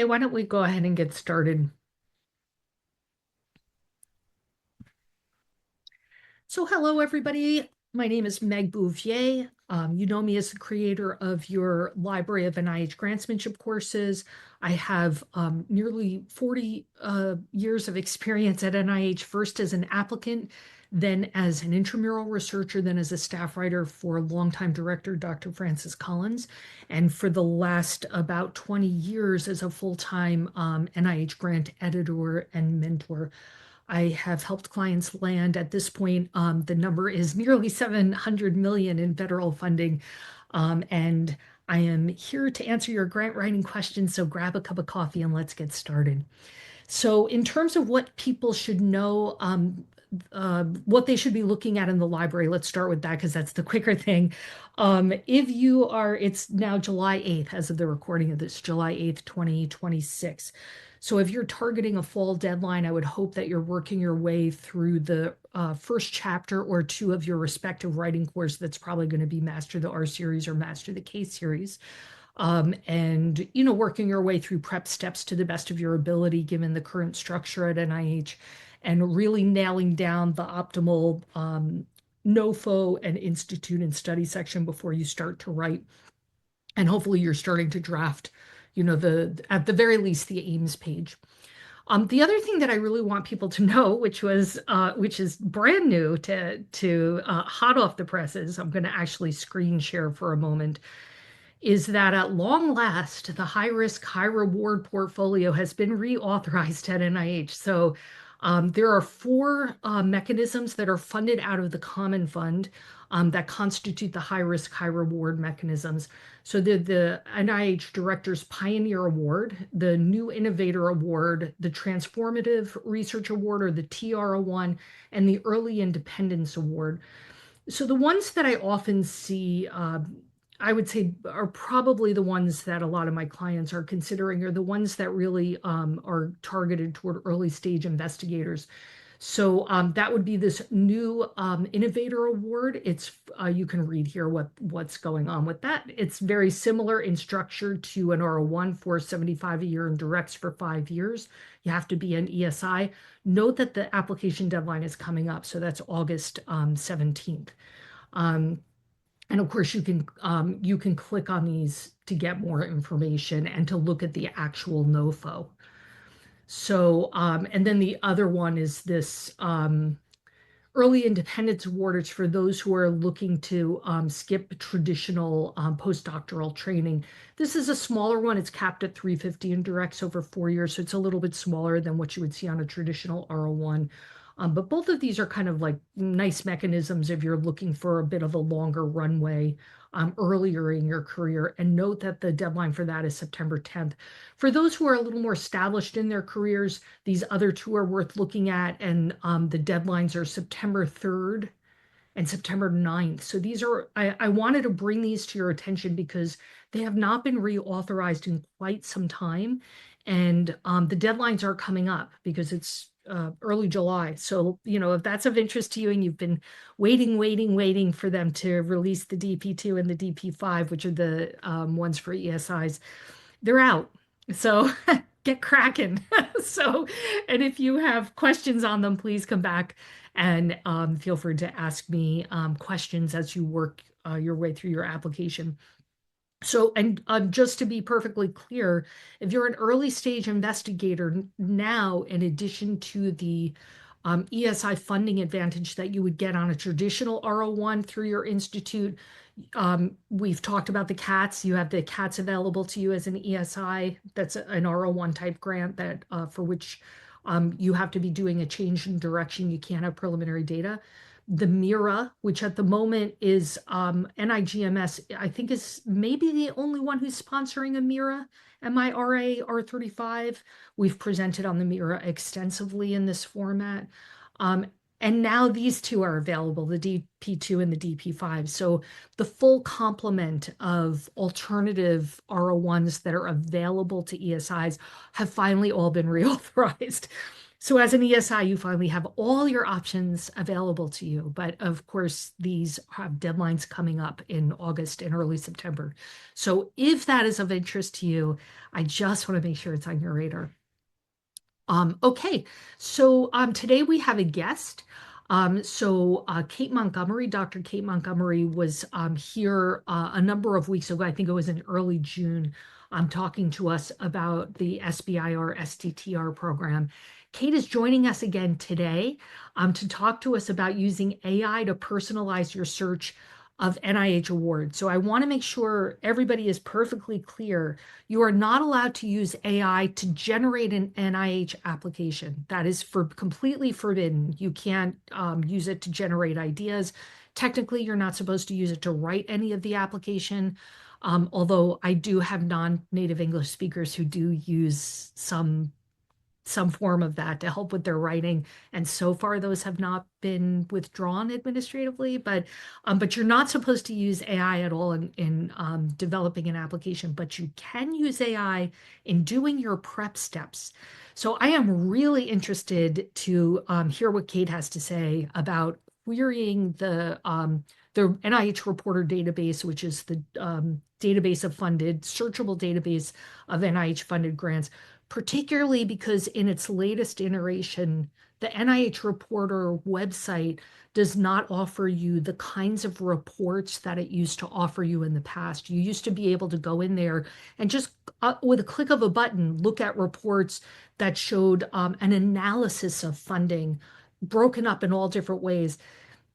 Okay, why don't we go ahead and get started? So hello, everybody. My name is Meg Bouvier. You know me as the creator of your library of NIH grantsmanship courses. I have nearly 40 years of experience at NIH, first as an applicant, then as an intramural researcher, then as a staff writer for longtime director, Dr. Francis Collins, and for the last about 20 years as a full-time NIH grant editor and mentor. I have helped clients land at this point. The number is nearly 700 million in federal funding. And I am here to answer your grant writing questions. So grab a cup of coffee and let's get started. So in terms of what people should know, what they should be looking at in the library, let's start with that because that's the quicker thing. If you are, it's now July 8th as of the recording of this, July 8th, 2026. So if you're targeting a fall deadline, I would hope that you're working your way through the first chapter or two of your respective writing course. That's probably going to be Master the R series or Master the K series. And working your way through prep steps to the best of your ability, given the current structure at NIH, and really nailing down the optimal NOFO and institute and study section before you start to write. And hopefully you're starting to draft, at the very least, the aims page. The other thing that I really want people to know, which is brand new to hot off the presses, I'm going to actually screen share for a moment, is that at long last, the high risk, high reward portfolio has been reauthorized at NIH. So there are four mechanisms that are funded out of the common fund that constitute the high risk, high reward mechanisms. So the NIH Director's Pioneer Award, the New Innovator Award, the Transformative Research Award, or the TR01, and the Early Independence Award. So the ones that I often see, I would say, are probably the ones that a lot of my clients are considering, are the ones that really are targeted toward early stage investigators. So that would be this new Innovator Award. It's you can read here what's going on with that. It's very similar in structure to an R01, 475 a year in directs for 5 years. You have to be an ESI. Note that the application deadline is coming up, so that's August 17th. And of course, you can click on these to get more information and to look at the actual NOFO. So, and then the other one is this Early Independence Award. It's for those who are looking to skip traditional postdoctoral training. This is a smaller one. It's capped at 350 in directs over 4 years, so it's a little bit smaller than what you would see on a traditional R01. But both of these are kind of like nice mechanisms if you're looking for a bit of a longer runway earlier in your career. And note that the deadline for that is September 10th. For those who are a little more established in their careers, these other two are worth looking at, and the deadlines are September 3rd and September 9th. So these are, I wanted to bring these to your attention because they have not been reauthorized in quite some time. And the deadlines are coming up because it's early July. So, if that's of interest to you and you've been waiting for them to release the DP2 and the DP5, which are the ones for ESIs, they're out. So get cracking. So, and if you have questions on them, please come back and feel free to ask me questions as you work your way through your application. So, and just to be perfectly clear, if you're an early stage investigator now, in addition to the ESI funding advantage that you would get on a traditional R01 through your institute, we've talked about the CATs. You have the CATs available to you as an ESI. That's an R01 type grant that for which you have to be doing a change in direction. You can't have preliminary data. The MIRA, which at the moment is NIGMS, I think is maybe the only one who's sponsoring a MIRA, MIRA R35. We've presented on the MIRA extensively in this format. And now these two are available, the DP2 and the DP5. So the full complement of alternative R01s that are available to ESIs have finally all been reauthorized. So as an ESI, you finally have all your options available to you. But of course, these have deadlines coming up in August and early September. So if that is of interest to you, I just want to make sure it's on your radar. Okay, so today we have a guest. Kate Montgomery, Dr. Kate Montgomery was here a number of weeks ago. I think it was in early June, talking to us about the SBIR STTR program. Kate is joining us again today to talk to us about using AI to personalize your search of NIH awards. So I want to make sure everybody is perfectly clear. You are not allowed to use AI to generate an NIH application. That is completely forbidden. You can't use it to generate ideas. Technically, you're not supposed to use it to write any of the application. Although I do have non-native English speakers who do use some form of that to help with their writing. And so far, those have not been withdrawn administratively, but you're not supposed to use AI at all in developing an application, but you can use AI in doing your prep steps. So I am really interested to hear what Kate has to say about querying the NIH reporter database, which is the database of funded, searchable database of NIH funded grants, particularly because in its latest iteration, the NIH Reporter website does not offer you the kinds of reports that it used to offer you in the past. You used to be able to go in there and just with a click of a button, look at reports that showed an analysis of funding broken up in all different ways.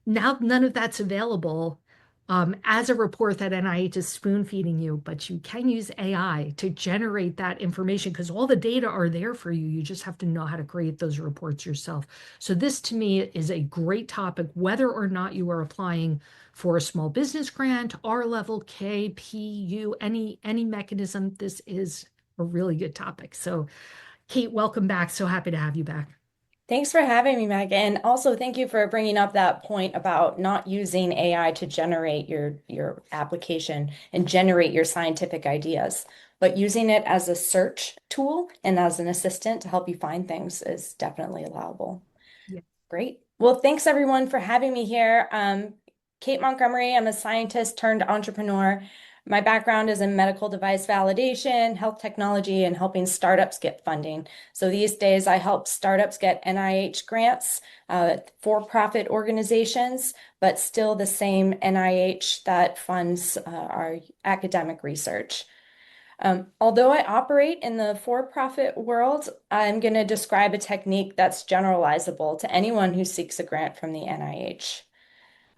Now, none of that's available as a report that NIH is spoon feeding you, but you can use AI to generate that information because all the data are there for you. You just have to know how to create those reports yourself. So this to me is a great topic, whether or not you are applying for a small business grant, R level, K, P, U, any mechanism. This is a really good topic. So Kate, welcome back. So happy to have you back. Thanks for having me, Meg. And also thank you for bringing up that point about not using AI to generate your application and generate your scientific ideas, but using it as a search tool and as an assistant to help you find things is definitely allowable. Yeah. Great. Well, thanks everyone for having me here. Kate Montgomery, I'm a scientist turned entrepreneur. My background is in medical device validation, health technology, and helping startups get funding. So these days I help startups get NIH grants, for-profit organizations, but still the same NIH that funds our academic research. Although I operate in the for-profit world, I'm going to describe a technique that's generalizable to anyone who seeks a grant from the NIH.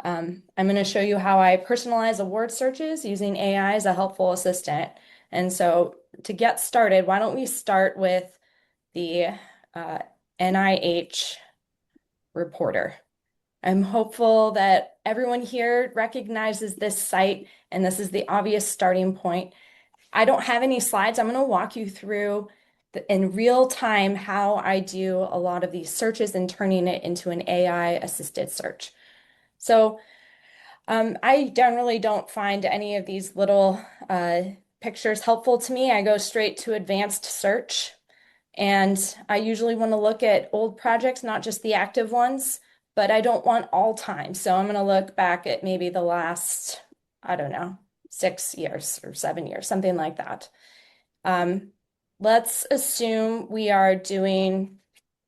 I'm going to show you how I personalize award searches using AI as a helpful assistant. And so to get started, why don't we start with the NIH reporter. I'm hopeful that everyone here recognizes this site, and this is the obvious starting point. I don't have any slides. I'm going to walk you through in real time how I do a lot of these searches and turning it into an AI assisted search. So I generally don't find any of these little pictures helpful to me. I go straight to advanced search, and I usually want to look at old projects, not just the active ones, but I don't want all time. So I'm going to look back at maybe the last, I don't know, 6 years or 7 years, something like that. Let's assume we are doing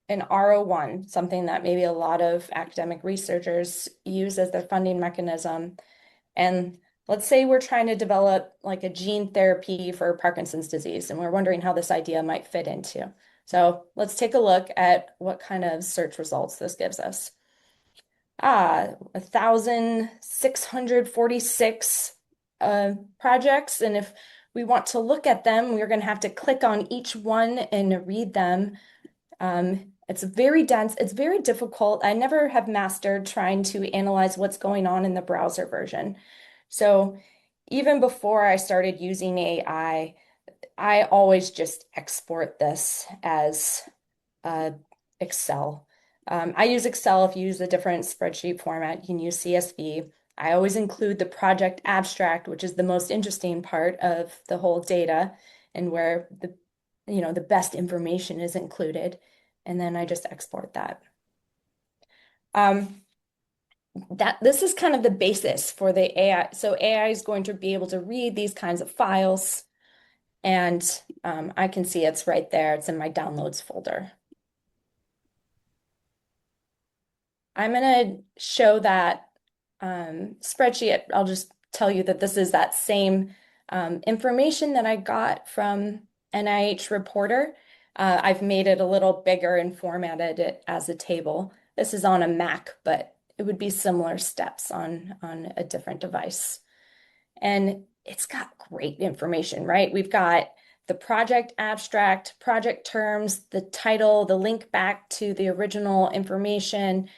an R01, something that maybe a lot of academic researchers use as their funding mechanism. And let's say we're trying to develop like a gene therapy for Parkinson's disease, and we're wondering how this idea might fit into. So let's take a look at what kind of search results this gives us. 1,646 projects. And if we want to look at them, we're going to have to click on each one and read them. It's very dense. It's very difficult. I never have mastered trying to analyze what's going on in the browser version. So even before I started using AI, I always just export this as Excel. I use Excel. If you use a different spreadsheet format, you can use CSV. I always include the project abstract, which is the most interesting part of the whole data and where the best information is included. And then I just export that. Um, this is kind of the basis for the AI. So AI is going to be able to read these kinds of files, and I can see it's right there. It's in my downloads folder. I'm going to show that spreadsheet. I'll just tell you that this is that same information that I got from NIH Reporter. I've made it a little bigger and formatted it as a table. This is on a Mac, but it would be similar steps on a different device. And it's got great information, right? We've got the project abstract, project terms, the title, the link back to the original information.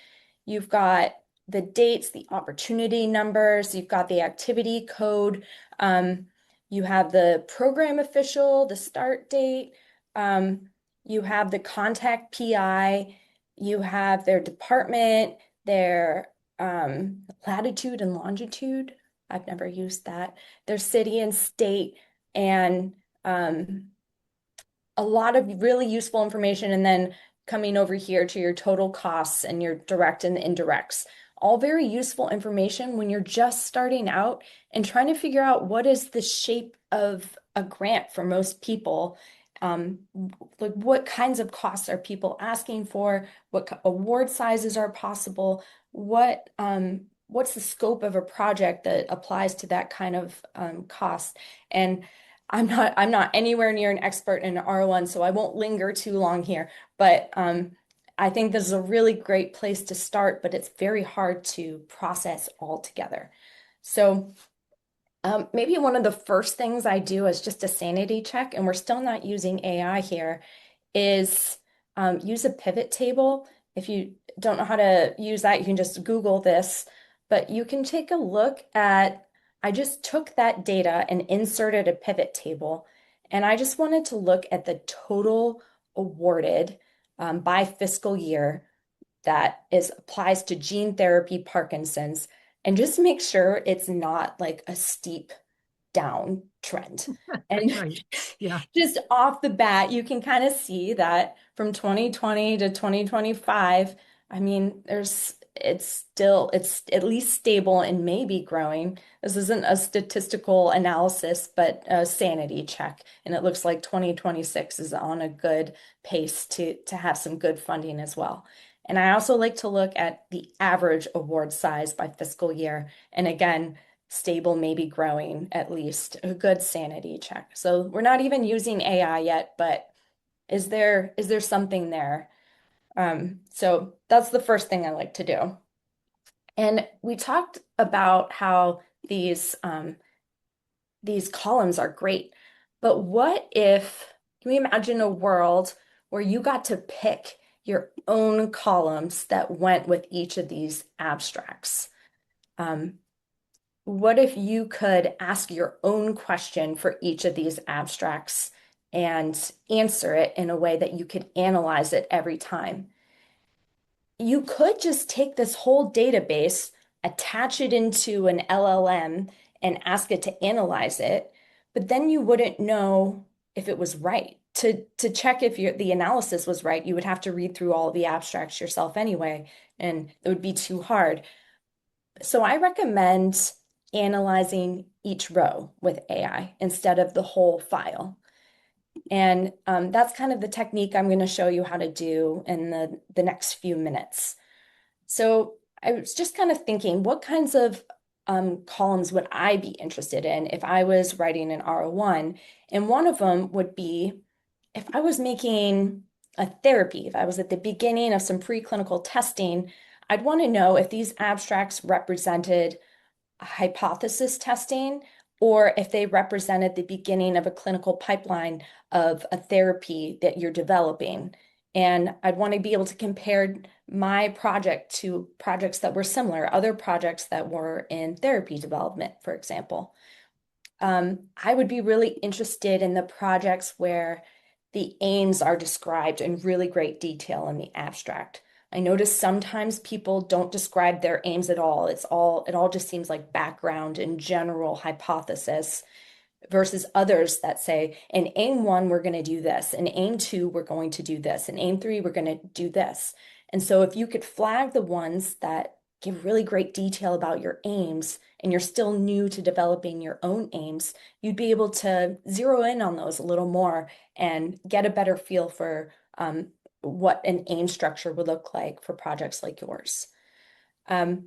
You've got the dates, the opportunity numbers, you've got the activity code, you have the program official, the start date, you have the contact PI, you have their department, their latitude and longitude. I've never used that. Their city and state, and a lot of really useful information. And then coming over here to your total costs and your direct and indirects. All very useful information when you're just starting out and trying to figure out what is the shape of a grant for most people. Like what kinds of costs are people asking for? What award sizes are possible? What's the scope of a project that applies to that kind of cost? And I'm not anywhere near an expert in R1, so I won't linger too long here. But I think this is a really great place to start, but it's very hard to process all together. So maybe one of the first things I do is just a sanity check, and we're still not using AI here, is use a pivot table. If you don't know how to use that, you can just Google this, but you can take a look at, I just took that data and inserted a pivot table, and I just wanted to look at the total awarded by fiscal year that applies to gene therapy Parkinson's, and just make sure it's not like a steep downtrend. And Right. Yeah. just off the bat, you can kind of see that from 2020 to 2025, I mean, it's at least stable and maybe growing. This isn't a statistical analysis, but a sanity check. And it looks like 2026 is on a good pace to have some good funding as well. And I also like to look at the average award size by fiscal year. And again, stable, maybe growing, at least a good sanity check. So we're not even using AI yet, but is there something there? So that's the first thing I like to do. And we talked about how these columns are great, but what if, can we imagine a world where you got to pick your own columns that went with each of these abstracts? What if you could ask your own question for each of these abstracts and answer it in a way that you could analyze it every time? You could just take this whole database, attach it into an LLM, and ask it to analyze it, but then you wouldn't know if it was right. To check if the analysis was right, you would have to read through all the abstracts yourself anyway, and it would be too hard. So I recommend analyzing each row with AI instead of the whole file. And that's kind of the technique I'm going to show you how to do in the next few minutes. So I was just kind of thinking, what kinds of columns would I be interested in if I was writing an R01? And one of them would be if I was making a therapy, if I was at the beginning of some preclinical testing, I'd want to know if these abstracts represented hypothesis testing or if they represented the beginning of a clinical pipeline of a therapy that you're developing. And I'd want to be able to compare my project to projects that were similar, other projects that were in therapy development, for example. I would be really interested in the projects where the aims are described in really great detail in the abstract. I notice sometimes people don't describe their aims at all. It all just seems like background and general hypothesis versus others that say, in aim one, we're going to do this. In aim two, we're going to do this. In aim three, we're going to do this. And so if you could flag the ones that give really great detail about your aims and you're still new to developing your own aims, you'd be able to zero in on those a little more and get a better feel for what an aim structure would look like for projects like yours. Um,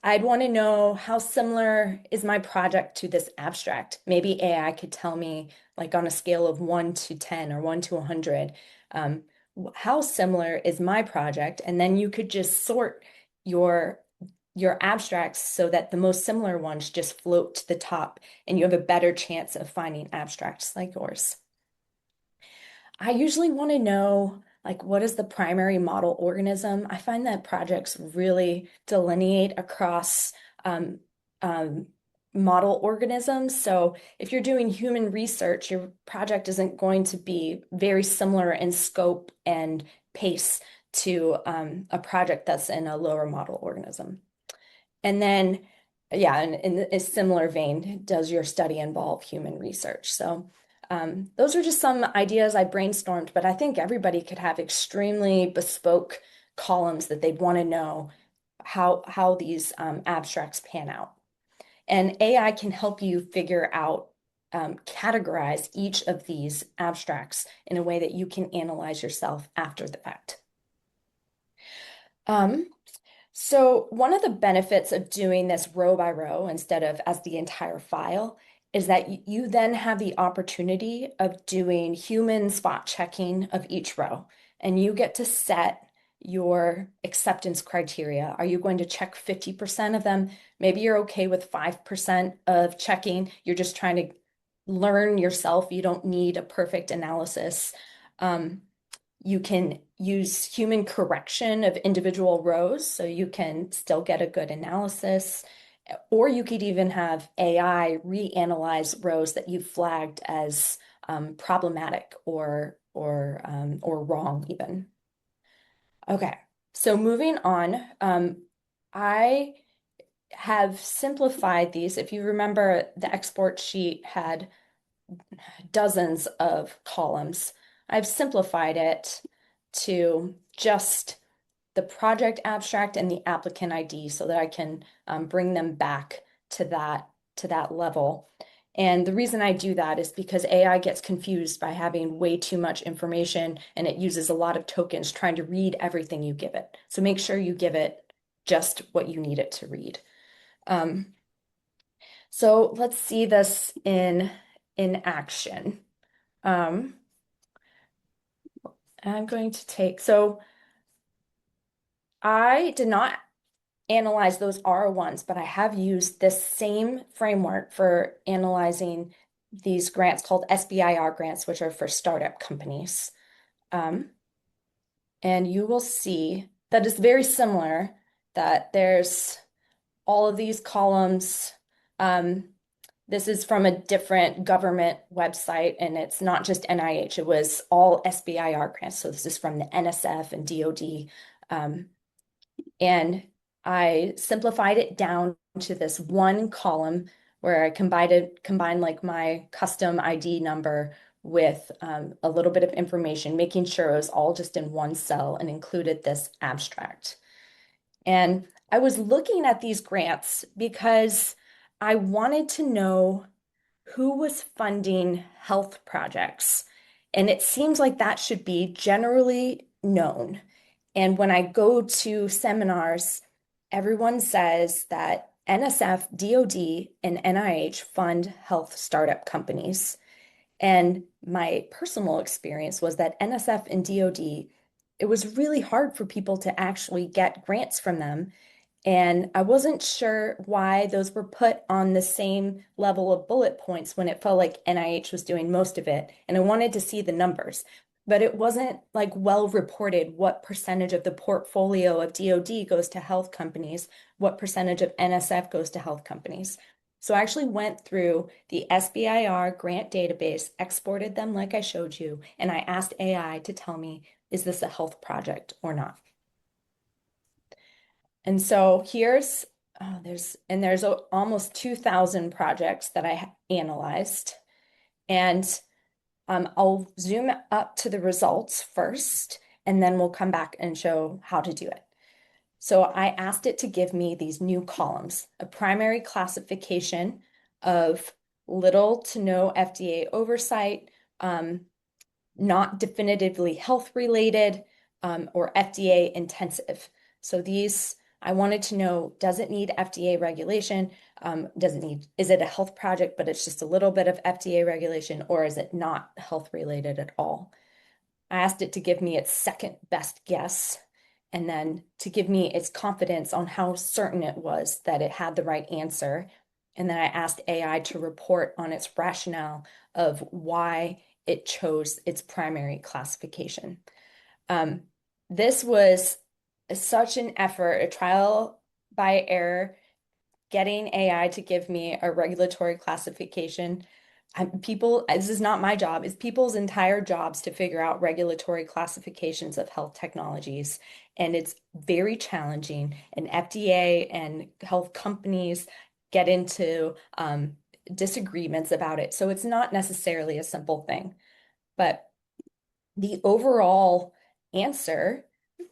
I'd want to know how similar is my project to this abstract. Maybe AI could tell me, like on a scale of 1 to 10 or 1 to 100, how similar is my project? And then you could just sort your abstracts so that the most similar ones just float to the top and you have a better chance of finding abstracts like yours. I usually want to know, like, what is the primary model organism? I find that projects really delineate across um, um, model organisms. So if you're doing human research, your project isn't going to be very similar in scope and pace to a project that's in a lower model organism. And then, yeah, in a similar vein, does your study involve human research? So those are just some ideas I brainstormed, but I think everybody could have extremely bespoke columns that they'd want to know how these abstracts pan out. And AI can help you figure out, categorize each of these abstracts in a way that you can analyze yourself after the fact. Um, So one of the benefits of doing this row by row instead of as the entire file is that you then have the opportunity of doing human spot checking of each row. And you get to set your acceptance criteria. Are you going to check 50% of them? Maybe you're okay with 5% of checking. You're just trying to learn yourself. You don't need a perfect analysis. You can use human correction of individual rows, so you can still get a good analysis. Or you could even have AI reanalyze rows that you've flagged as problematic or wrong even. Okay, so moving on, I have simplified these. If you remember, the export sheet had dozens of columns. I've simplified it to just the project abstract and the applicant ID so that I can bring them back to that level. And the reason I do that is because AI gets confused by having way too much information and it uses a lot of tokens trying to read everything you give it. So make sure you give it just what you need it to read. So let's see this in action. Um, I'm going to so I did not analyze those R1s, but I have used this same framework for analyzing these grants called SBIR grants, which are for startup companies. And you will see that it's very similar, that there's all of these columns. This is from a different government website, and it's not just NIH, it was all SBIR grants. So this is from the NSF and DoD. And I simplified it down to this one column where I combined like my custom ID number with a little bit of information, making sure it was all just in one cell and included this abstract. And I was looking at these grants because I wanted to know who was funding health projects. And it seems like that should be generally known. And when I go to seminars, everyone says that NSF, DoD, and NIH fund health startup companies. And my personal experience was that NSF and DoD, it was really hard for people to actually get grants from them. And I wasn't sure why those were put on the same level of bullet points when it felt like NIH was doing most of it. And I wanted to see the numbers, but it wasn't like well reported what percentage of the portfolio of DoD goes to health companies, what percentage of NSF goes to health companies. So I actually went through the SBIR grant database, exported them like I showed you, and I asked AI to tell me, is this a health project or not? And so here's, there's almost 2,000 projects that I analyzed. And I'll zoom up to the results first, and then we'll come back and show how to do it. So I asked it to give me these new columns, a primary classification of little to no FDA oversight, not definitively health related, or FDA intensive. So these, I wanted to know, does it need FDA regulation? Is it a health project, but it's just a little bit of FDA regulation, or is it not health related at all? I asked it to give me its second best guess, and then to give me its confidence on how certain it was that it had the right answer. And then I asked AI to report on its rationale of why it chose its primary classification. This was such an effort, a trial by error, getting AI to give me a regulatory classification. This is not my job, it's people's entire jobs to figure out regulatory classifications of health technologies. And it's very challenging. And FDA and health companies get into disagreements about it. So it's not necessarily a simple thing. But the overall answer,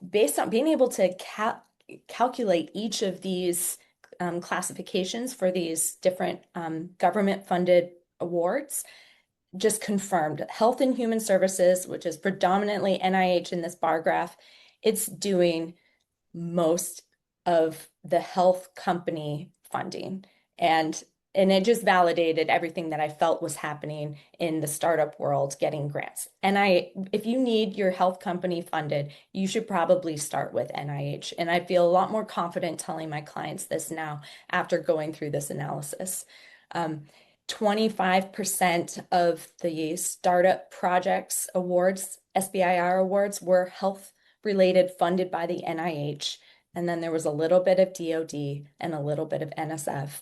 based on being able to calculate each of these classifications for these different government-funded awards, just confirmed Health and Human Services, which is predominantly NIH in this bar graph, it's doing most of the health company funding. And it just validated everything that I felt was happening in the startup world, getting grants. If you need your health company funded, you should probably start with NIH. And I feel a lot more confident telling my clients this now after going through this analysis. 25% of the startup projects awards, SBIR awards, were health related, funded by the NIH. And then there was a little bit of DoD and a little bit of NSF.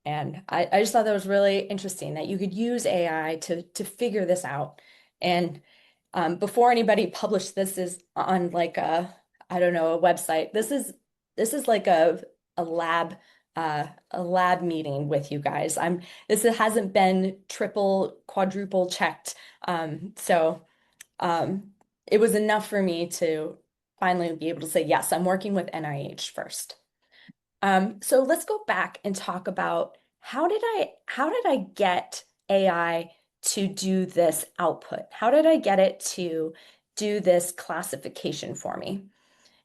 And I just thought that was really interesting that you could use AI to figure this out. And before anybody published this is on like I don't know, a website, this is like a lab meeting with you guys. This hasn't been triple, quadruple checked. It was enough for me to finally be able to say, yes, I'm working with NIH first. So let's go back and talk about how did I get AI to do this output? How did I get it to do this classification for me?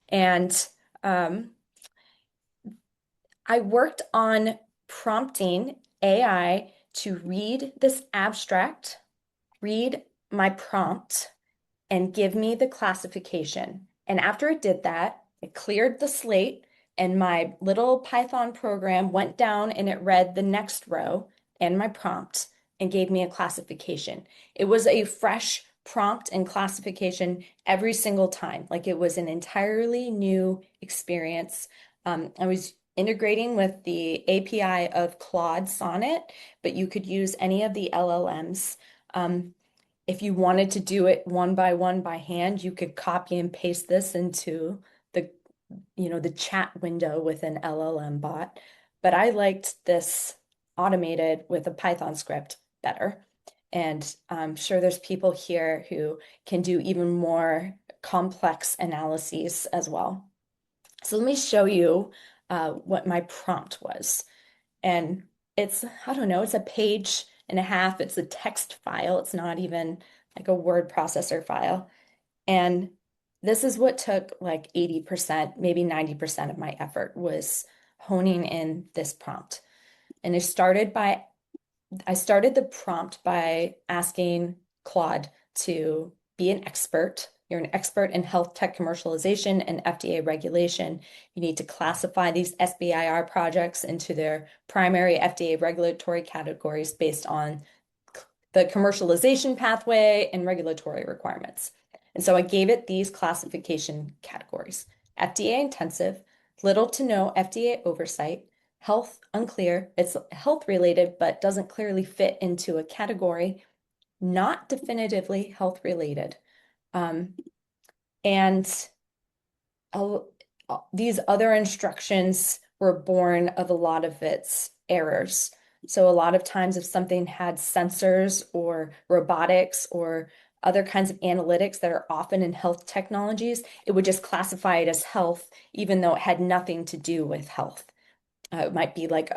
And I worked on prompting AI to read this abstract, read my prompt, and give me the classification. And after it did that, it cleared the slate, and my little Python program went down and it read the next row and my prompt and gave me a classification. It was a fresh prompt and classification every single time. Like it was an entirely new experience. I was integrating with the API of Claude Sonnet, but you could use any of the LLMs. If you wanted to do it one by hand, you could copy and paste this into the chat window with an LLM bot. But I liked this automated with a Python script better. And I'm sure there's people here who can do even more complex analyses as well. So let me show you what my prompt was. And I don't know, it's a page and a half. It's a text file. It's not even like a word processor file. And this is what took like 80%, maybe 90% of my effort was honing in this prompt. And I started the prompt by asking Claude to be an expert. You're an expert in health tech commercialization and FDA regulation. You need to classify these SBIR projects into their primary FDA regulatory categories based on the commercialization pathway and regulatory requirements. And so I gave it these classification categories: FDA intensive, little to no FDA oversight, health unclear, it's health related, but doesn't clearly fit into a category, not definitively health related. And these other instructions were born of a lot of its errors. So a lot of times if something had sensors or robotics or other kinds of analytics that are often in health technologies, it would just classify it as health, even though it had nothing to do with health. It might be like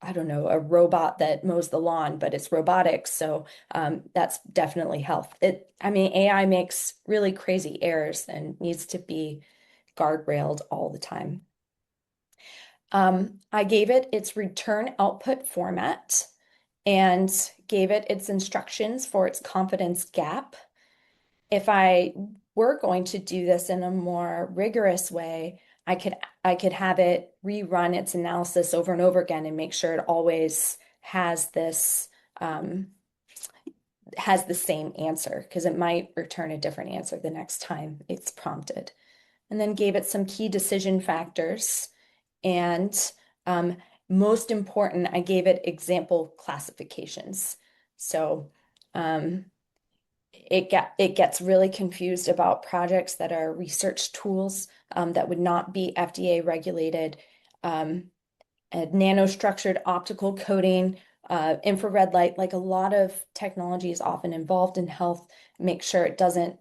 I don't know, a robot that mows the lawn, but it's robotics. So that's definitely health. I mean, AI makes really crazy errors and needs to be guardrailed all the time. I gave it its return output format and gave it its instructions for its confidence gap. If I were going to do this in a more rigorous way, I could have it rerun its analysis over and over again and make sure it always has this has the same answer because it might return a different answer the next time it's prompted. And then gave it some key decision factors. And most important, I gave it example classifications. So it gets really confused about projects that are research tools that would not be FDA regulated, nanostructured optical coding, infrared light, like a lot of technology is often involved in health, make sure it doesn't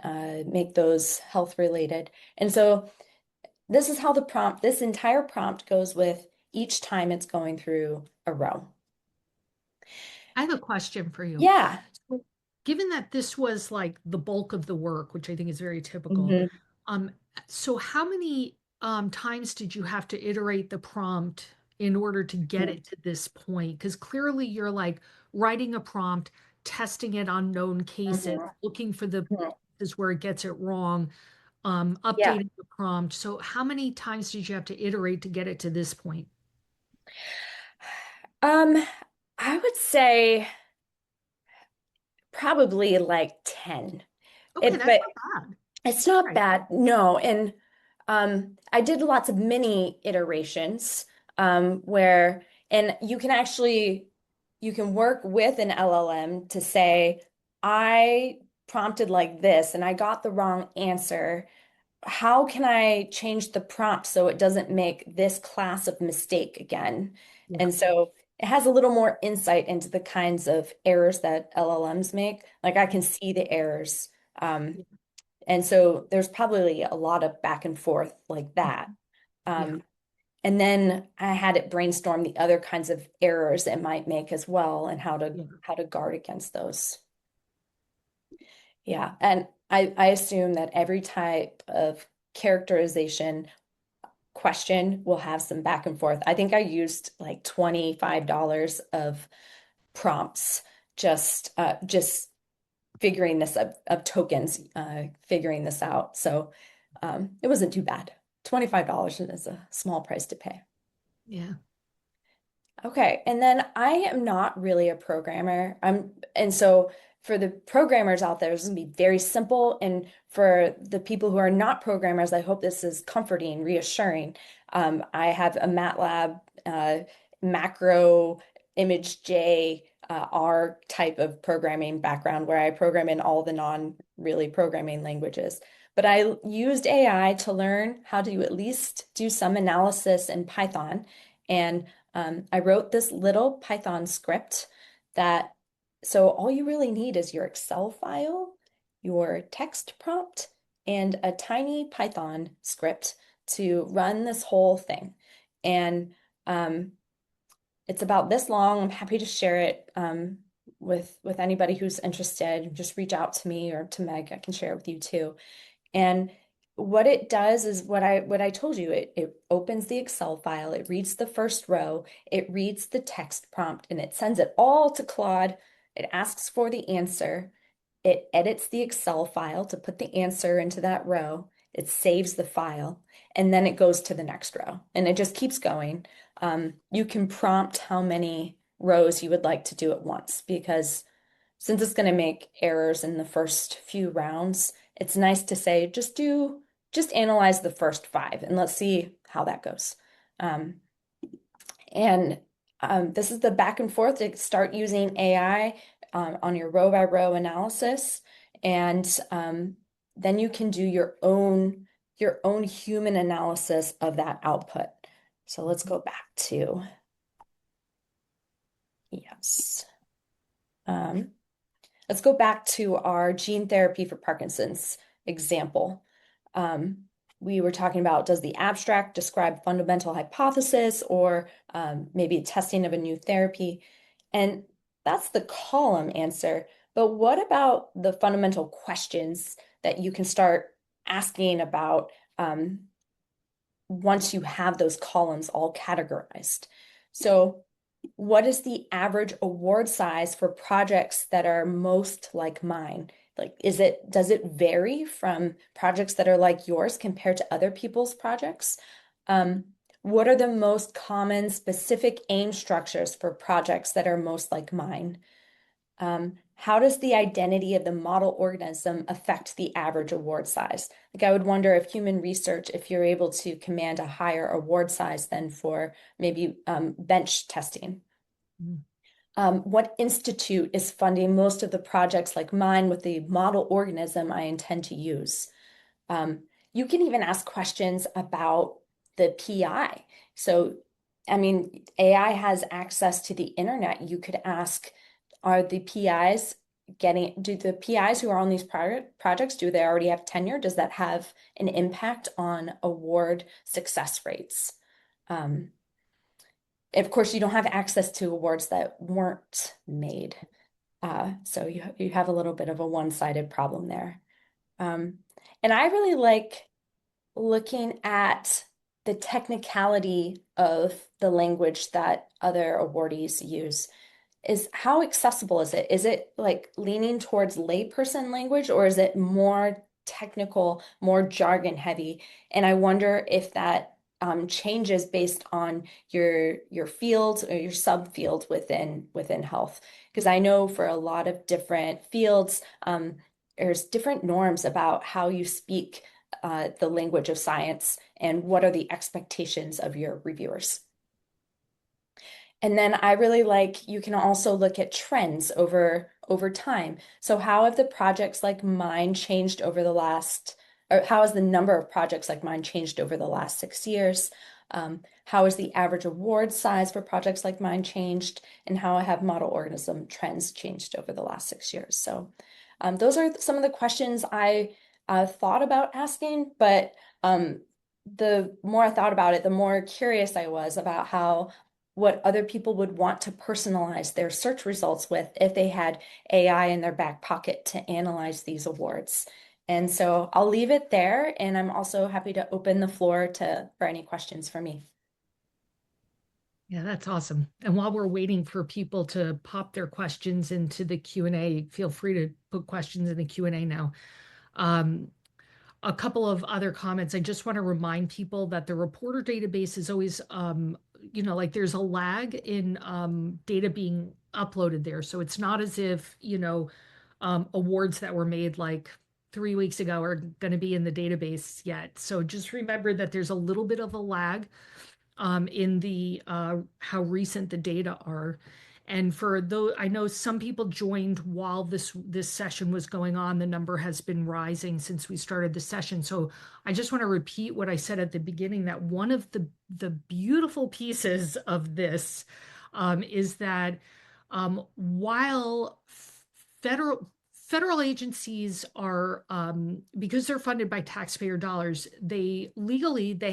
make those health related. And so this is how this entire prompt goes with each time it's going through a row. I have a question for you. Yeah. So, given that this was like the bulk of the work, which I think is very typical, Mhm. um, so how many times did you have to iterate the prompt in order to get it to this point? Because clearly you're like writing a prompt, testing it on known cases, Mhm. looking for the Mhm. places where it gets it wrong, Yeah. updating the prompt. So how many times did you have to iterate to get it to this point? Um, I would say probably like 10. Okay, that's But not bad. it's not Right. bad. No. And I did lots of mini iterations where, and you can work with an LLM to say, I prompted like this and I got the wrong answer. How can I change the prompt so it doesn't make this class of mistake again? Yeah. And so it has a little more insight into the kinds of errors that LLMs make. Like I can see the errors. Um, Yeah. and so there's probably a lot of back and forth like that. Yeah. Um, and then I had it brainstorm the other kinds of errors it might make as well and Yeah. how to guard against those. Yeah. And I assume that every type of characterization question will have some back and forth. I think I used like $25 of prompts just figuring this up of tokens, figuring this out. So it wasn't too bad. $25 is a small price to pay. Yeah. Okay, and then I am not really a programmer. And so for the programmers out there, this is gonna be very simple. And for the people who are not programmers, I hope this is comforting, reassuring. I have a MATLAB, macro, image J, R type of programming background where I program in all the non-really programming languages. But I used AI to learn how to at least do some analysis in Python. And I wrote this little Python script that, so all you really need is your Excel file, your text prompt, and a tiny Python script to run this whole thing. And it's about this long. I'm happy to share it with anybody who's interested. Just reach out to me or to Meg. I can share it with you too. And what it does is what I told you. It opens the Excel file, it reads the first row, it reads the text prompt, and it sends it all to Claude. It asks for the answer. It edits the Excel file to put the answer into that row. It saves the file, and then it goes to the next row. And it just keeps going. You can prompt how many rows you would like to do at once because since it's going to make errors in the first few rounds, it's nice to say, just analyze the first five and let's see how that goes. Um, and this is the back and forth to start using AI on your row by row analysis. And then you can do your own your own human analysis of that output. So let's go back to, yes. Let's go back to our gene therapy for Parkinson's example. We were talking about, does the abstract describe fundamental hypothesis or maybe testing of a new therapy? And that's the column answer. But what about the fundamental questions that you can start asking about once you have those columns all categorized? So what is the average award size for projects that are most like mine? Like, does it vary from projects that are like yours compared to other people's projects? What are the most common specific aim structures for projects that are most like mine? How does the identity of the model organism affect the average award size? Like, I would wonder if human research, if you're able to command a higher award size than for maybe bench testing. What institute is funding most of the projects like mine with the model organism I intend to use? You can even ask questions about the PI. So, I mean, AI has access to the internet. You could ask, do the PIs who are on these projects, do they already have tenure? Does that have an impact on award success rates? Of course, you don't have access to awards that weren't made. So you have a little bit of a one-sided problem there. And I really like looking at the technicality of the language that other awardees use. Is how accessible is it? Is it like leaning towards layperson language, or is it more technical, more jargon heavy? And I wonder if that changes based on your field or your subfield within health. Because I know for a lot of different fields, there's different norms about how you speak the language of science and what are the expectations of your reviewers. And then I really like, you can also look at trends over time. So how have the projects like mine changed over the last, or how has the number of projects like mine changed over the last 6 years? How has the average award size for projects like mine changed? And how have model organism trends changed over the last 6 years? So those are some of the questions I thought about asking, but the more I thought about it, the more curious I was about what other people would want to personalize their search results with if they had AI in their back pocket to analyze these awards. And so I'll leave it there, and I'm also happy to open the floor for any questions for me. Yeah, that's awesome. And while we're waiting for people to pop their questions into the Q&A, feel free to put questions in the Q&A now. A couple of other comments. I just want to remind people that the reporter database is always, like there's a lag in data being uploaded there. So it's not as if, awards that were made like 3 weeks ago are going to be in the database yet. So just remember that there's a little bit of a lag in the how recent the data are. And for those, I know some people joined while this session was going on. The number has been rising since we started the session. So I just want to repeat what I said at the beginning, that one of the beautiful pieces of this is that while federal agencies are, because they're funded by taxpayer dollars, they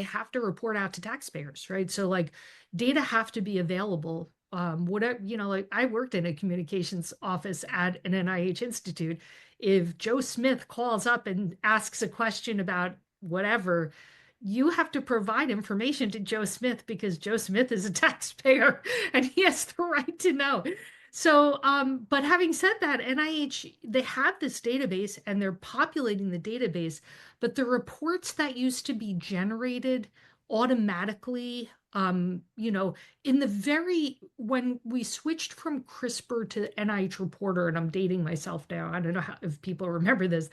have to report out to taxpayers, right? So like data have to be available. Whatever, like I worked in a communications office at an NIH institute. If Joe Smith calls up and asks a question about whatever, you have to provide information to Joe Smith because Joe Smith is a taxpayer and he has the right to know. So, but having said that, NIH, they have this database and they're populating the database, but the reports that used to be generated automatically, when we switched from CRISPR to NIH Reporter, and I'm dating myself now, I don't know if people remember this,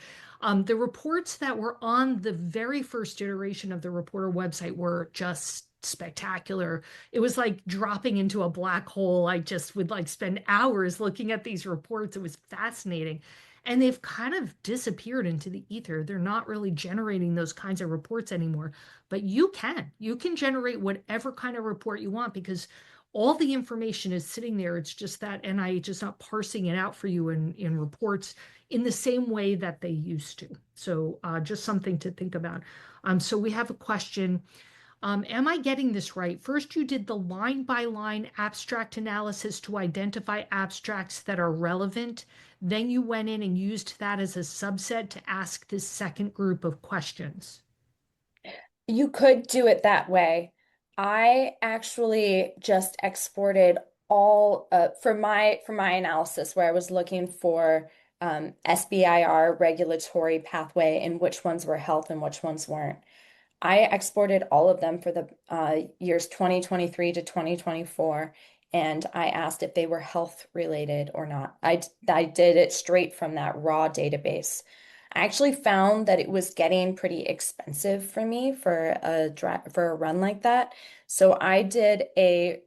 the reports that were on the very first iteration of the Reporter website were just spectacular. It was like dropping into a black hole. I just would like spend hours looking at these reports. It was fascinating. and they've kind of disappeared into the ether. They're not really generating those kinds of reports anymore. But you can generate whatever kind of report you want because all the information is sitting there. It's just that NIH is not parsing it out for you in reports in the same way that they used to. So just something to think about. So we have a question. Am I getting this right? First, you did the line by line abstract analysis to identify abstracts that are relevant. Then you went in and used that as a subset to ask this second group of questions. You could do it that way. I actually just exported all for my analysis where I was looking for SBIR regulatory pathway and which ones were health and which ones weren't. I exported all of them for the years 2023 to 2024, and I asked if they were health related or not. I did it straight from that raw database. I actually found that it was getting pretty expensive for me for a run like that. So I did a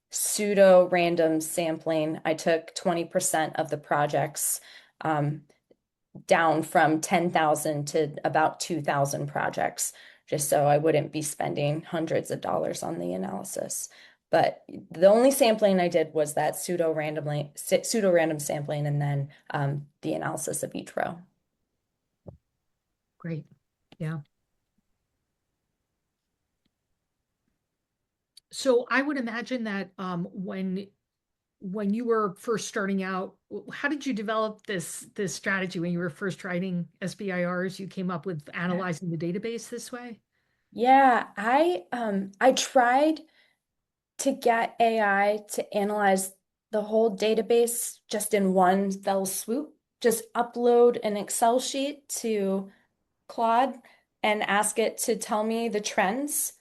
pseudo random sampling. I took 20% of the projects down from 10,000 to about 2,000 projects, just so I wouldn't be spending hundreds of dollars on the analysis. But the only sampling I did was that pseudo random sampling and then the analysis of each row. Great. Yeah. So I would imagine that when you were first starting out, how did you develop this strategy when you were first writing SBIRs? You came up with analyzing the database this way? Yeah, I tried to get AI to analyze the whole database just in one fell swoop. Just upload an Excel sheet to Claude and ask it to tell me the trends.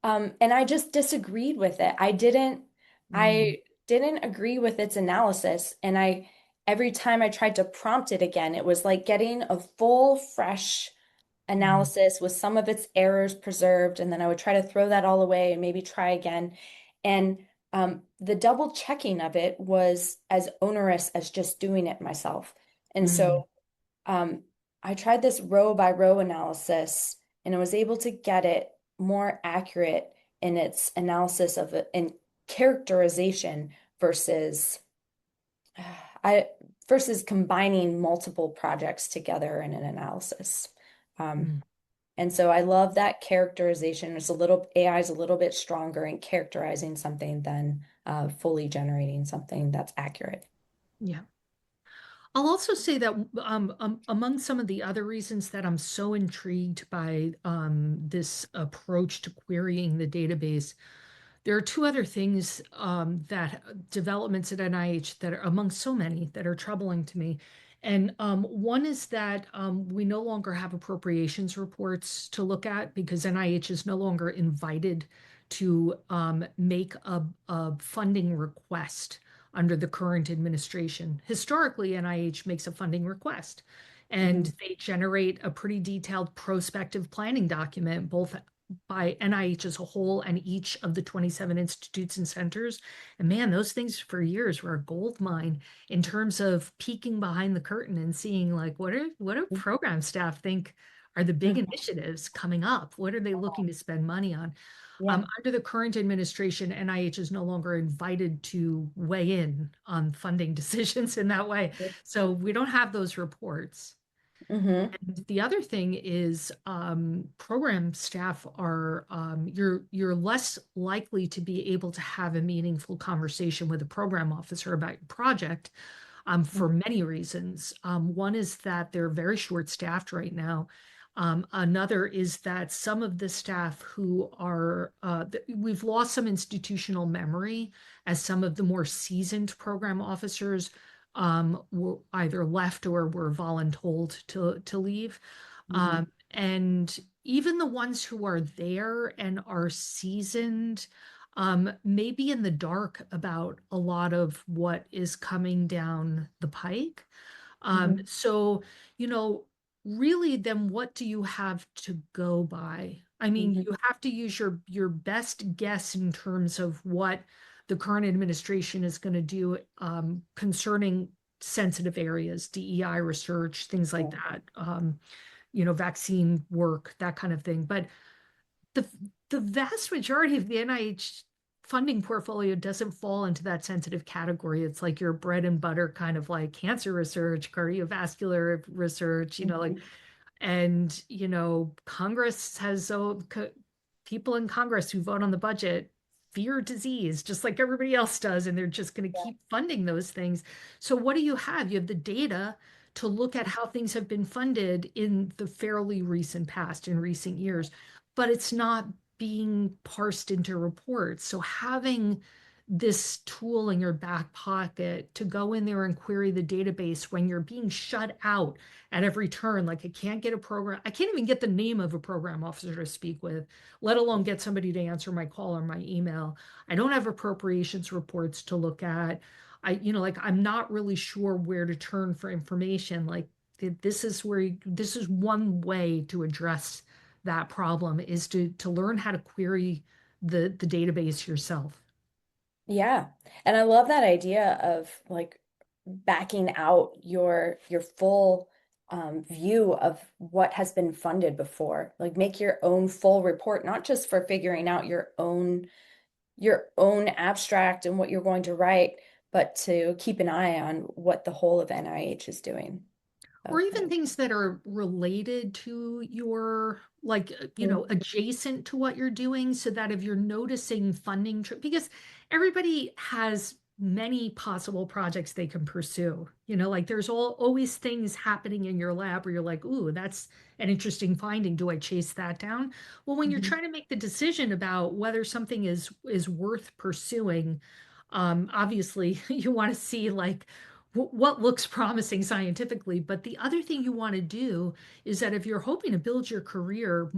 And I just disagreed with it. Mm, I didn't agree with its analysis. And every time I tried to prompt it again, it was like getting a full, fresh mm, analysis with some of its errors preserved. And then I would try to throw that all away and maybe try again. And the double checking of it was as onerous as just doing it myself. And mm, so um, I tried this row by row analysis and I was able to get it more accurate in its analysis of it and characterization versus I versus combining multiple projects together in an analysis. Um, mm. and so I love that characterization. It's a little AI is a little bit stronger in characterizing something than fully generating something that's accurate. Yeah. I'll also say that among some of the other reasons that I'm so intrigued by this approach to querying the database, there are two other things that developments at NIH that are among so many that are troubling to me. And one is that we no longer have appropriations reports to look at because NIH is no longer invited to make a funding request under the current administration. Historically, NIH makes a funding request and Mhm. they generate a pretty detailed prospective planning document, both by NIH as a whole and each of the 27 institutes and centers. And man, those things for years were a gold mine in terms of peeking behind the curtain and seeing like what do program staff think are the big Mhm. initiatives coming up? What are they looking to spend money on? Yeah. Under the current administration, NIH is no longer invited to weigh in on funding decisions in that way. So we don't have those reports. Hmm. And the other thing is program staff are you're less likely to be able to have a meaningful conversation with a program officer about your project for many reasons. One is that they're very short-staffed right now. Another is that some of the staff who are, we've lost some institutional memory as some of the more seasoned program officers were either left or were voluntold to leave. Hmm. And even the ones who are there and are seasoned may be in the dark about a lot of what is coming down the pike. Hmm. So, you know, really, then what do you have to go by? I mean, Hmm. you have to use your best guess in terms of what the current administration is going to do concerning sensitive areas, DEI research, things like Yeah. that, vaccine work, that kind of thing. But the the vast majority of the NIH funding portfolio doesn't fall into that sensitive category. It's like your bread and butter kind of like cancer research, cardiovascular research, like, Mhm. and Congress has people in Congress who vote on the budget fear disease just like everybody else does, and they're just going to Yeah. keep funding those things. So what do you have? You have the data to look at how things have been funded in the fairly recent past, in recent years, but it's not being parsed into reports. So having this tool in your back pocket to go in there and query the database when you're being shut out at every turn, like I can't even get the name of a program officer to speak with, let alone get somebody to answer my call or my email. I don't have appropriations reports to look at. Like I'm not really sure where to turn for information. Like this is one way to address that problem, is to learn how to query the database yourself. Yeah. And I love that idea of like backing out your full view of what has been funded before. Like make your own full report, not just for figuring out your own abstract and what you're going to write, but to keep an eye on what the whole of NIH is doing. Or So, even things that are related to your, like, adjacent to what you're doing, so that if you're noticing funding, because everybody has many possible projects they can pursue, like there's always things happening in your lab where you're like, ooh, that's an interesting finding. Do I chase that down? Well, when you're mhm, trying to make the decision about whether something is worth pursuing, obviously you want to see like what looks promising scientifically. But the other thing you want to do is that if you're hoping to build your career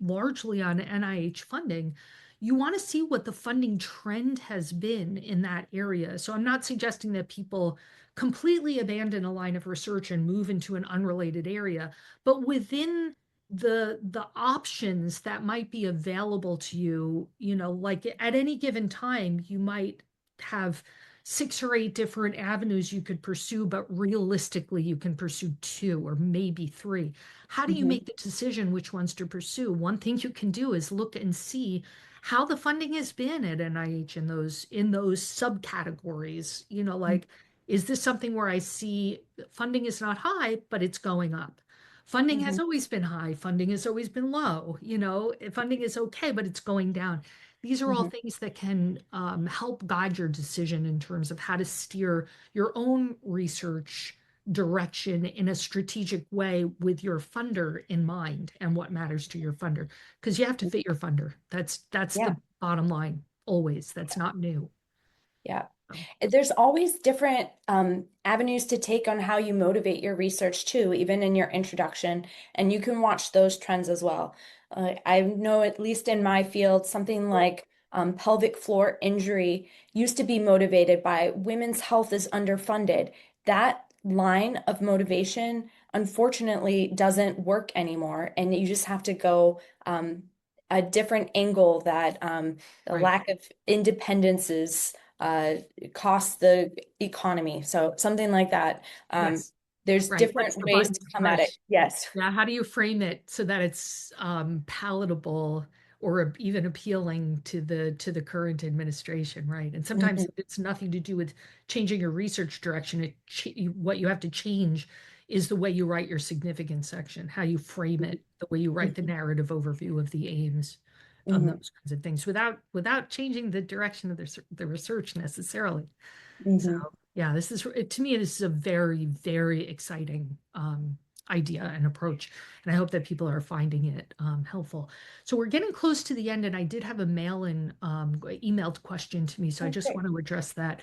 largely on NIH funding, you want to see what the funding trend has been in that area. So I'm not suggesting that people completely abandon a line of research and move into an unrelated area, but within the options that might be available to you, like at any given time, you might have 6 or 8 different avenues you could pursue, but realistically, you can pursue two or maybe three. How do you mhm, make the decision which ones to pursue? One thing you can do is look and see how the funding has been at NIH in those subcategories. Like, is this something where I see funding is not high, but it's going up? Funding has mhm, always been high, funding has always been low. Funding is okay, but it's going down. These are all mhm, things that can help guide your decision in terms of how to steer your own research direction in a strategic way with your funder in mind and what matters to your funder. Because you have to mhm. fit your funder. That's Yeah. the bottom line always. That's not new. Yeah. So, There's always different avenues to take on how you motivate your research too, even in your introduction, and you can watch those trends as well. I know, at least in my field, something like pelvic floor injury used to be motivated by women's health is underfunded. That line of motivation, unfortunately, doesn't work anymore, and you just have to go a different angle that the right. lack of independence is costs the economy. So something like that. Yes. There's Right. What's different the ways button to to come at it. push? Yes. Yeah, how do you frame it so that it's palatable or even appealing to the current administration, right? And sometimes Mhm, it's nothing to do with changing your research direction. What you have to change is the way you write your significance section, how you frame it, the way you write the mhm, narrative overview of the aims, mhm, those kinds of things, without changing the direction of the research necessarily. So mhm, yeah, to me, this is a very, very exciting idea and approach. And I hope that people are finding it helpful. So we're getting close to the end, and I did have a emailed question to me. So I Oh, just great. want to address that.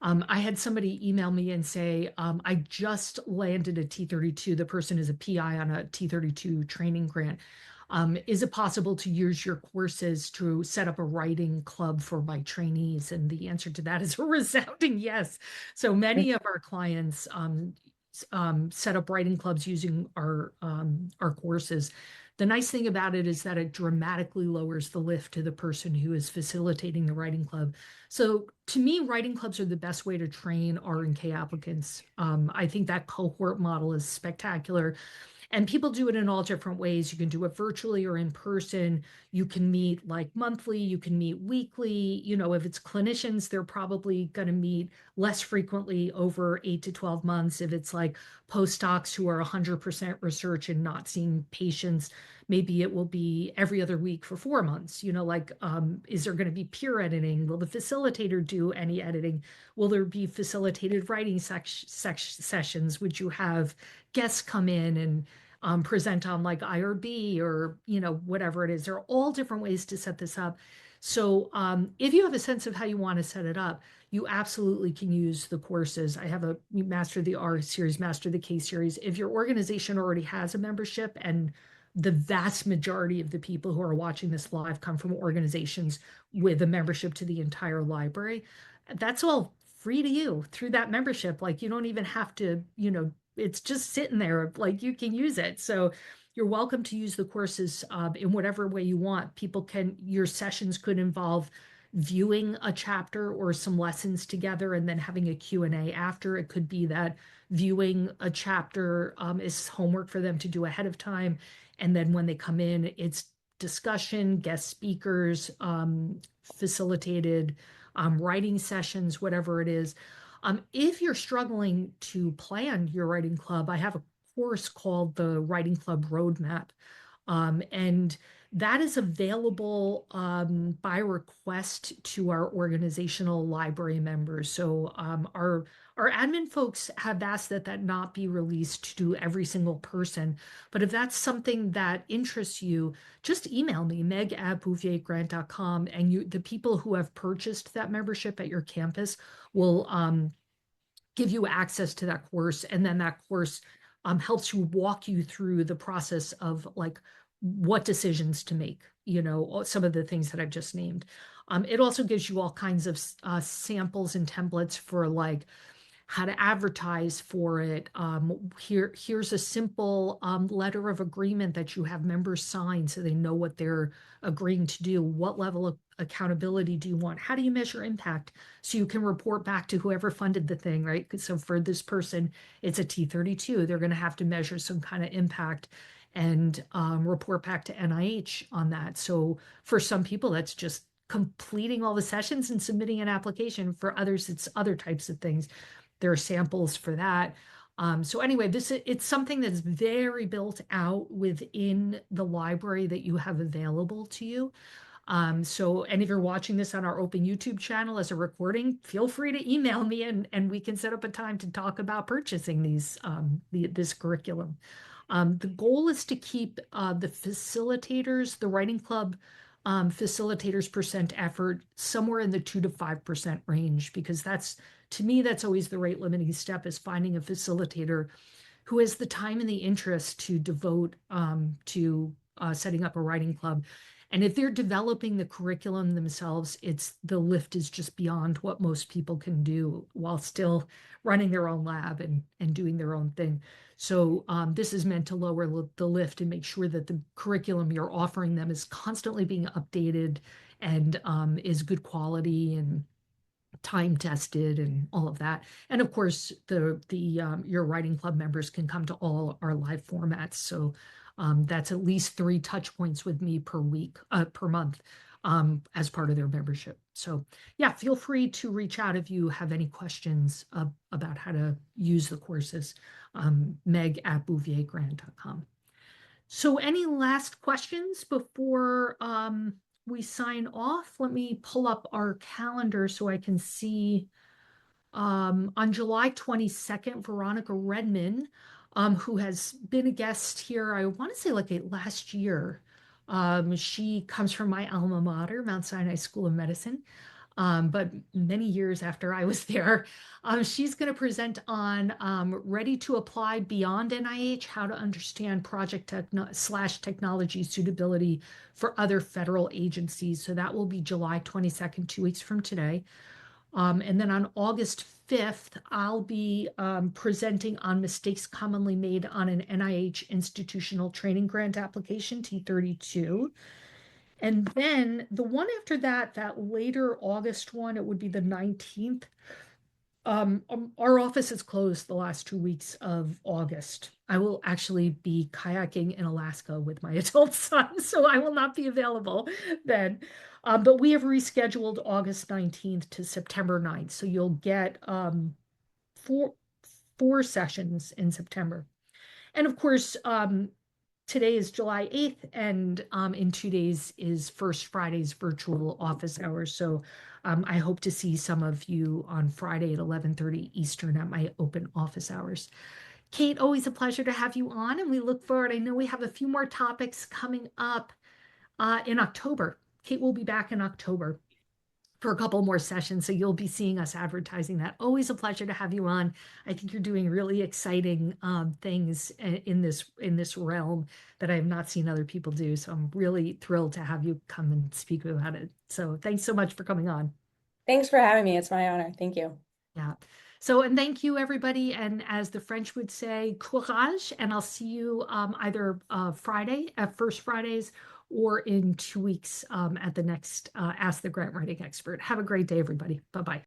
I had somebody email me and say, I just landed a T32. The person is a PI on a T32 training grant. Is it possible to use your courses to set up a writing club for my trainees? And the answer to that is a resounding yes. So many of our clients, set up writing clubs using our courses. The nice thing about it is that it dramatically lowers the lift to the person who is facilitating the writing club. So to me, writing clubs are the best way to train R&K applicants. I think that cohort model is spectacular. And people do it in all different ways. You can do it virtually or in person. You can meet like monthly, you can meet weekly. You know, if it's clinicians, they're probably going to meet less frequently over 8 to 12 months. If it's like postdocs who are 100% research and not seeing patients, maybe it will be every other week for 4 months. You know, like, is there going to be peer editing? Will the facilitator do any editing? Will there be facilitated writing sessions? Would you have guests come in and present on like IRB or, you know, whatever it is? There are all different ways to set this up. So if you have a sense of how you want to set it up, you absolutely can use the courses. I have a Master the R series, Master the K series. If your organization already has a membership, and the vast majority of the people who are watching this live come from organizations with a membership to the entire library, that's all free to you through that membership. Like, you don't even have to, you know, it's just sitting there, like you can use it. So you're welcome to use the courses in whatever way you want. People can, your sessions could involve viewing a chapter or some lessons together and then having a Q&A after. It could be that viewing a chapter is homework for them to do ahead of time. And then when they come in, it's discussion, guest speakers, facilitated writing sessions, whatever it is. If you're struggling to plan your writing club, I have a course called the Writing Club Roadmap. And that is available by request to our organizational library members. So our admin folks have asked that that not be released to every single person. But if that's something that interests you, just email me, meg@bouviergrant.com, and the people who have purchased that membership at your campus will give you access to that course. And then that course helps you walk you through the process of like what decisions to make, you know, some of the things that I've just named. It also gives you all kinds of samples and templates for like how to advertise for it. Here's a simple letter of agreement that you have members sign so they know what they're agreeing to do. What level of accountability do you want? How do you measure impact so you can report back to whoever funded the thing, right? So for this person, it's a T32. They're going to have to measure some kind of impact and report back to NIH on that. So for some people, that's just completing all the sessions and submitting an application. For others, it's other types of things. There are samples for that. So anyway, it's something that's very built out within the library that you have available to you. So, and if you're watching this on our open YouTube channel as a recording, feel free to email me and we can set up a time to talk about purchasing this curriculum. The goal is to keep the facilitators, the writing club facilitators percent effort somewhere in the 2 to 5% range, because to me, that's always the rate limiting step, is finding a facilitator who has the time and the interest to devote to setting up a writing club. And if they're developing the curriculum themselves, the lift is just beyond what most people can do while still running their own lab and doing their own thing. So this is meant to lower the lift and make sure that the curriculum you're offering them is constantly being updated and is good quality and time tested and all of that. And of course, your writing club members can come to all our live formats. So that's at least 3 touch points with me per month as part of their membership. So yeah, feel free to reach out if you have any questions about how to use the courses. meg@bouviergrant.com. So any last questions before we sign off? Let me pull up our calendar so I can see. On July 22nd, Veronica Redman, who has been a guest here, I want to say like last year. She comes from my alma mater, Mount Sinai School of Medicine. But many years after I was there, she's going to present on Ready to Apply Beyond NIH, how to understand project/technology suitability for other federal agencies. So that will be July 22nd, 2 weeks from today. And then on August 5th, I'll be presenting on mistakes commonly made on an NIH institutional training grant application, T32. And then the one after that, that later August one, it would be the 19th. Our office is closed the last 2 weeks of August. I will actually be kayaking in Alaska with my adult son, so I will not be available then. But we have rescheduled August 19th to September 9th, so you'll get four four sessions in September. And of course, today is July 8th, and in 2 days is First Friday's virtual office hours. So I hope to see some of you on Friday at 11:30 Eastern at my open office hours. Kate, always a pleasure to have you on, and we look forward. I know we have a few more topics coming up in October. Kate will be back in October for a couple more sessions, so you'll be seeing us advertising that. Always a pleasure to have you on. I think you're doing really exciting things in this realm that I have not seen other people do. So I'm really thrilled to have you come and speak about it. So thanks so much for coming on. Thanks for having me. It's my honor. Thank you. Yeah. So, and thank you, everybody. And as the French would say, courage. And I'll see you either Friday at First Fridays or in 2 weeks at the next Ask the Grant Writing Expert. Have a great day, everybody. Bye-bye.